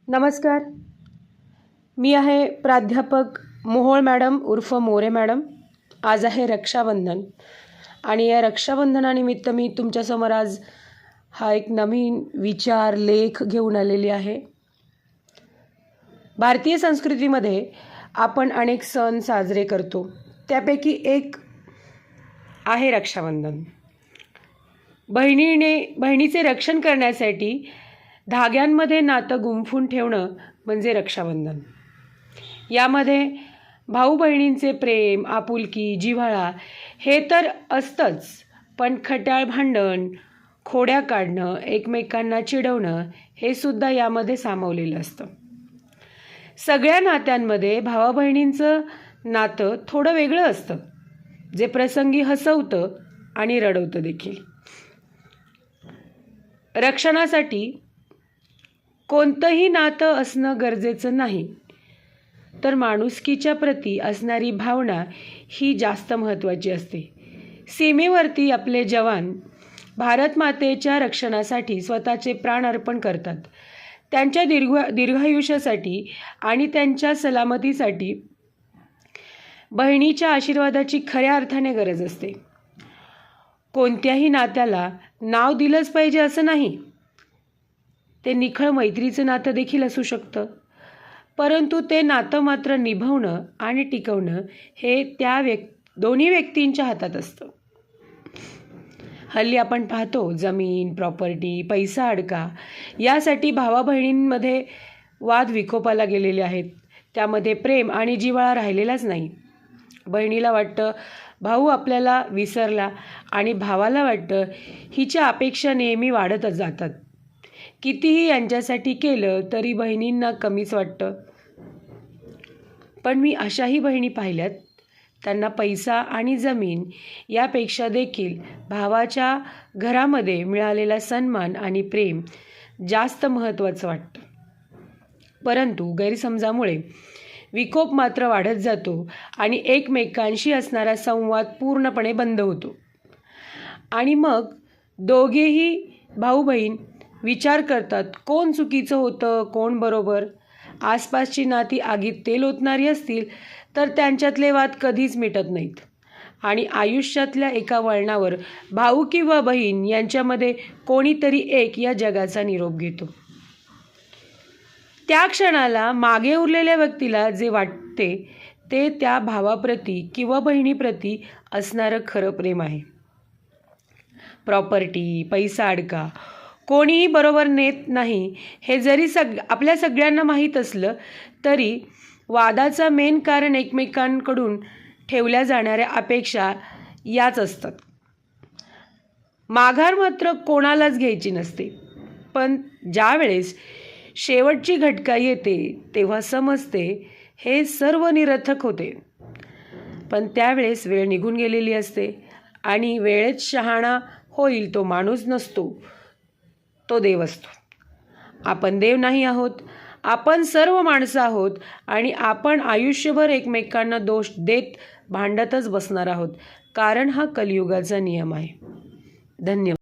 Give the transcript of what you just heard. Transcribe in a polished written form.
नमस्कार. मी आहे प्राध्यापक मोहोळ मॅडम उर्फ मोरे मॅडम. आज आहे रक्षाबंधन आणि या रक्षाबंधनानिमित्त मी तुमच्यासमोर आज हा एक नवीन विचार लेख घेऊन आलेली आहे. भारतीय संस्कृतीमध्ये आपण अनेक सण साजरे करतो. त्यापैकी एक आहे रक्षाबंधन. बहिणीचे रक्षण करण्यासाठी धाग्यांमध्ये नातं गुंफून ठेवणं म्हणजे रक्षाबंधन. यामध्ये भाऊ बहिणींचे प्रेम, आपुलकी, जिव्हाळा हे तर असतंच, पण खट्याळ भांडण, खोड्या काढणं, एकमेकांना चिडवणं हे सुद्धा यामध्ये सामावलेलं असतं. सगळ्या नात्यांमध्ये भावा बहिणींचं नातं थोडं वेगळं असतं, जे प्रसंगी हसवतं आणि रडवतं देखील. रक्षणासाठी कोणतंही नातं असणं गरजेचं नाही, तर माणुसकीच्या प्रती असणारी भावना ही जास्त महत्त्वाची असते. सीमेवरती आपले जवान भारत मातेच्या रक्षणासाठी स्वतःचे प्राण अर्पण करतात. त्यांच्या दीर्घायुष्यासाठी आणि त्यांच्या सलामतीसाठी बहिणीच्या आशीर्वादाची खऱ्या अर्थाने गरज असते. कोणत्याही नात्याला नाव दिलंच पाहिजे असं नाही. ते निखळ मैत्रीचं नातं देखील असू शकतं, परंतु ते नातं मात्र निभवणं आणि टिकवणं हे त्या दोन्ही व्यक्तींच्या हातात असतं. हल्ली आपण पाहतो जमीन, प्रॉपर्टी, पैसा अडका यासाठी भावा बहिणींमध्ये वाद विकोपाला गेलेले आहेत. त्यामध्ये प्रेम आणि जिव्हाळा राहिलेलाच नाही. बहिणीला वाटतं भाऊ आपल्याला विसरला आणि भावाला वाटतं हिच्या अपेक्षा नेहमी वाढतच जातात. कितीही यांच्यासाठी केलं तरी बहिणींना कमीच वाटतं. पण मी अशाही बहिणी पाहिल्यात, त्यांना पैसा आणि जमीन यापेक्षा देखील भावाच्या घरामध्ये मिळालेला सन्मान आणि प्रेम जास्त महत्त्वाचं वाटतं. परंतु गैरसमजामुळे विकोप मात्र वाढत जातो आणि एकमेकांशी असणारा संवाद पूर्णपणे बंद होतो. आणि मग दोघेही भाऊ बहीण विचार करतात कोण चुकीचं होतं, कोण बरोबर. आसपासची नाती आगीत तेल ओतणारी असतील तर त्यांच्यातले वाद कधीच मिटत नाहीत आणि आयुष्यातल्या एका वळणावर भाऊ किंवा बहीण यांच्यामध्ये कोणीतरी एक या जगाचा निरोप घेतो. त्या क्षणाला मागे उरलेल्या व्यक्तीला जे वाटते ते त्या भावाप्रती किंवा बहिणीप्रती असणारं खरं प्रेम आहे. प्रॉपर्टी, पैसा अडका कोणीही बरोबर नेत नाही हे जरी आपल्या सगळ्यांना माहीत असलं तरी वादाचं मेन कारण एकमेकांकडून ठेवल्या जाणाऱ्या अपेक्षा याच असतात. माघार मात्र कोणालाच घ्यायची नसते, पण ज्या वेळेस शेवटची घटका येते तेव्हा समजते हे सर्व निरर्थक होते. पण त्यावेळेस वेळ निघून गेलेली असते आणि वेळेत शहाणा होईल तो माणूस नसतो, तो देव असतो. आपण देव नाही आहोत, आपण सर्व माणसं आहोत आणि आपण आयुष्यभर एकमेकांना दोष देत भांडतच बसणार आहोत, कारण हा कलियुगाचा नियम आहे. धन्यवाद.